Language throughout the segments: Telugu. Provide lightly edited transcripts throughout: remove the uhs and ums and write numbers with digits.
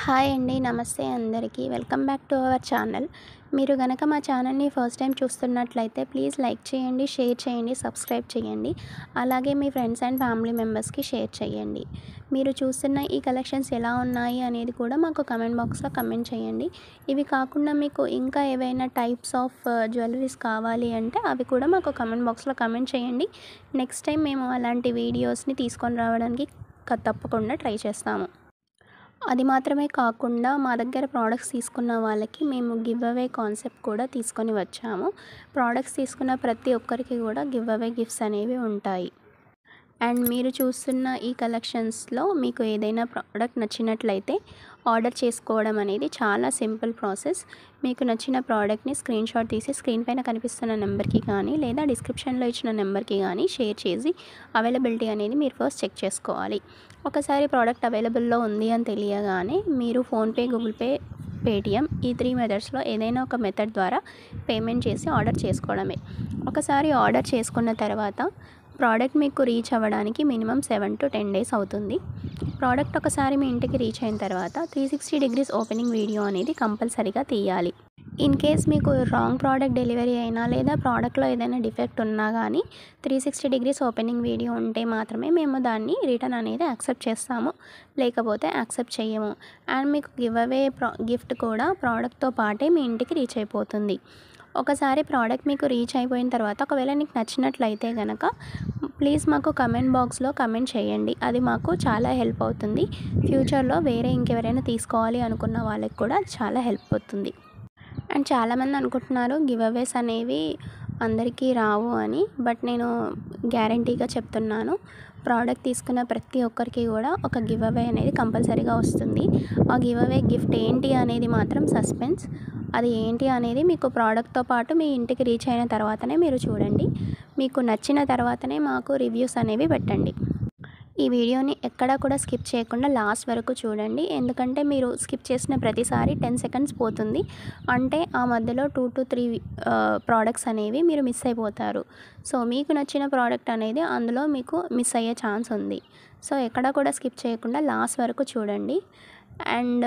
హాయ్ అండి, నమస్తే అందరికీ. Welcome back to our channel. మీరు గనక మా ఛానల్ని ఫస్ట్ టైం చూస్తున్నట్లయితే ప్లీజ్ లైక్ చేయండి, షేర్ చేయండి, సబ్స్క్రైబ్ చేయండి. అలాగే మీ ఫ్రెండ్స్ అండ్ ఫ్యామిలీ మెంబర్స్కి షేర్ చేయండి. మీరు చూస్తున్న ఈ కలెక్షన్స్ ఎలా ఉన్నాయి అనేది కూడా మాకు కమెంట్ బాక్స్లో కమెంట్ చేయండి. ఇవి కాకుండా మీకు ఇంకా ఏవైనా టైప్స్ ఆఫ్ జ్యువెలరీస్ కావాలి అంటే అవి కూడా మాకు కమెంట్ బాక్స్లో కమెంట్ చేయండి. నెక్స్ట్ టైం మేము అలాంటి వీడియోస్ని తీసుకొని రావడానికి తప్పకుండా ట్రై చేస్తాము. అది మాత్రమే కాకుండా మా దగ్గర ప్రోడక్ట్స్ తీసుకున్న వాళ్ళకి మేము గివ్ అవే కాన్సెప్ట్ కూడా తీసుకొని వచ్చాము. ప్రోడక్ట్స్ తీసుకున్న ప్రతి ఒక్కరికి కూడా గివ్ అవే గిఫ్ట్స్ అనేవి ఉంటాయి. అండ్ మీరు చూస్తున్న ఈ కలెక్షన్స్లో మీకు ఏదైనా ప్రోడక్ట్ నచ్చినట్లయితే ఆర్డర్ చేసుకోవడం అనేది చాలా సింపుల్ ప్రాసెస్. మీకు నచ్చిన ప్రోడక్ట్ని స్క్రీన్ షాట్ తీసి స్క్రీన్ పైన కనిపిస్తున్న నెంబర్కి కానీ లేదా డిస్క్రిప్షన్లో ఇచ్చిన నెంబర్కి కానీ షేర్ చేసి అవైలబిలిటీ అనేది మీరు ఫస్ట్ చెక్ చేసుకోవాలి. ఒకసారి ప్రోడక్ట్ అవైలబుల్లో ఉంది అని తెలియగానే మీరు ఫోన్పే, గూగుల్ పే, పేటిఎం ఈ 3 మెథడ్స్లో ఏదైనా ఒక మెథడ్ ద్వారా పేమెంట్ చేసి ఆర్డర్ చేసుకోవడమే. ఒకసారి ఆర్డర్ చేసుకున్న తర్వాత ప్రోడక్ట్ మీకు రీచ్ అవ్వడానికి మినిమం 7 to 10 days అవుతుంది. ప్రోడక్ట్ ఒకసారి మీ ఇంటికి రీచ్ అయిన తర్వాత 360 degrees ఓపెనింగ్ వీడియో అనేది కంపల్సరీగా తీయాలి. ఇన్ కేస్ మీకు రాంగ్ ప్రోడక్ట్ డెలివరీ అయినా లేదా ప్రోడక్ట్లో ఏదైనా డిఫెక్ట్ ఉన్నా కానీ 360 degrees ఓపెనింగ్ వీడియో ఉంటే మాత్రమే మేము దాన్ని రిటర్న్ అనేది యాక్సెప్ట్ చేస్తాము, లేకపోతే యాక్సెప్ట్ చేయము. అండ్ మీకు గివ్ అవే గిఫ్ట్ కూడా ప్రోడక్ట్తో పాటే మీ ఇంటికి రీచ్ అయిపోతుంది. ఒకసారి ప్రోడక్ట్ మీకు రీచ్ అయిపోయిన తర్వాత ఒకవేళ నీకు నచ్చినట్లయితే కనుక ప్లీజ్ మాకు కమెంట్ బాక్స్లో కమెంట్ చేయండి. అది మాకు చాలా హెల్ప్ అవుతుంది. ఫ్యూచర్లో వేరే ఇంకెవరైనా తీసుకోవాలి అనుకున్న వాళ్ళకి కూడా చాలా హెల్ప్ అవుతుంది. అండ్ చాలామంది అనుకుంటున్నారు గివ్ అవేస్ అనేవి అందరికీ రావు అని. బట్ నేను గ్యారంటీగా చెప్తున్నాను, ప్రోడక్ట్ తీసుకున్న ప్రతి ఒక్కరికి కూడా ఒక గివ్ అవే అనేది కంపల్సరీగా వస్తుంది. ఆ గివ్ అవే గిఫ్ట్ ఏంటి అనేది మాత్రం సస్పెన్స్. అది ఏంటి అనేది మీకు ప్రోడక్ట్తో పాటు మీ ఇంటికి రీచ్ అయిన తర్వాతనే మీరు చూడండి. మీకు నచ్చిన తర్వాతనే మాకు రివ్యూస్ అనేవి పెట్టండి. ఈ వీడియోని ఎక్కడా కూడా స్కిప్ చేయకుండా లాస్ట్ వరకు చూడండి. ఎందుకంటే మీరు స్కిప్ చేసిన ప్రతిసారి 10 seconds పోతుంది. అంటే ఆ మధ్యలో 2 to 3 ప్రోడక్ట్స్ అనేవి మీరు మిస్ అయిపోతారు. సో మీకు నచ్చిన ప్రోడక్ట్ అనేది అందులో మీకు మిస్ అయ్యే ఛాన్స్ ఉంది. సో ఎక్కడా కూడా స్కిప్ చేయకుండా లాస్ట్ వరకు చూడండి. అండ్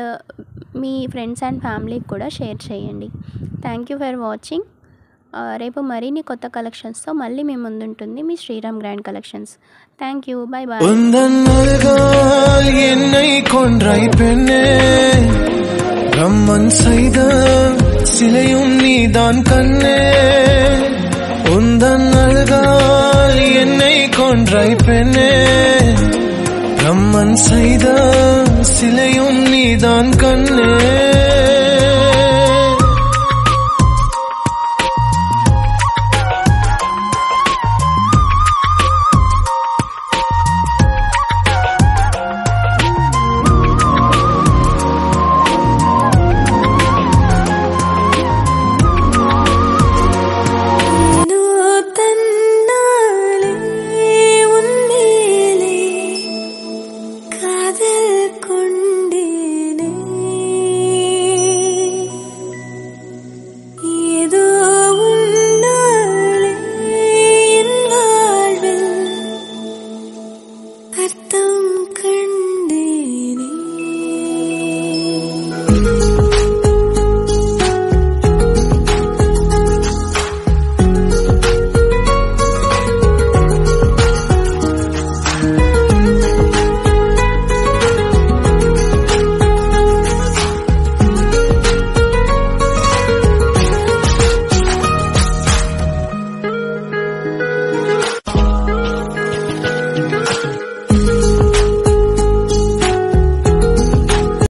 మీ ఫ్రెండ్స్ అండ్ ఫ్యామిలీకి కూడా షేర్ చేయండి. Thank you for watching. రేపు మరిన్ని కొత్త కలెక్షన్స్తో మళ్ళీ మీ ముందుంటుంది మీ Sriram Grand Collections. Thank you, bye bye. என்னை கொன்றாய் பெண்ணே, ரம்மன் செய்த சிலையும் நீதான் கண்ணே. உந்தன் அழகால் என்னை கொன்றாய் பெண்ணே, ரம்மன் செய்த சிலையும் நீதான் கண்ணே.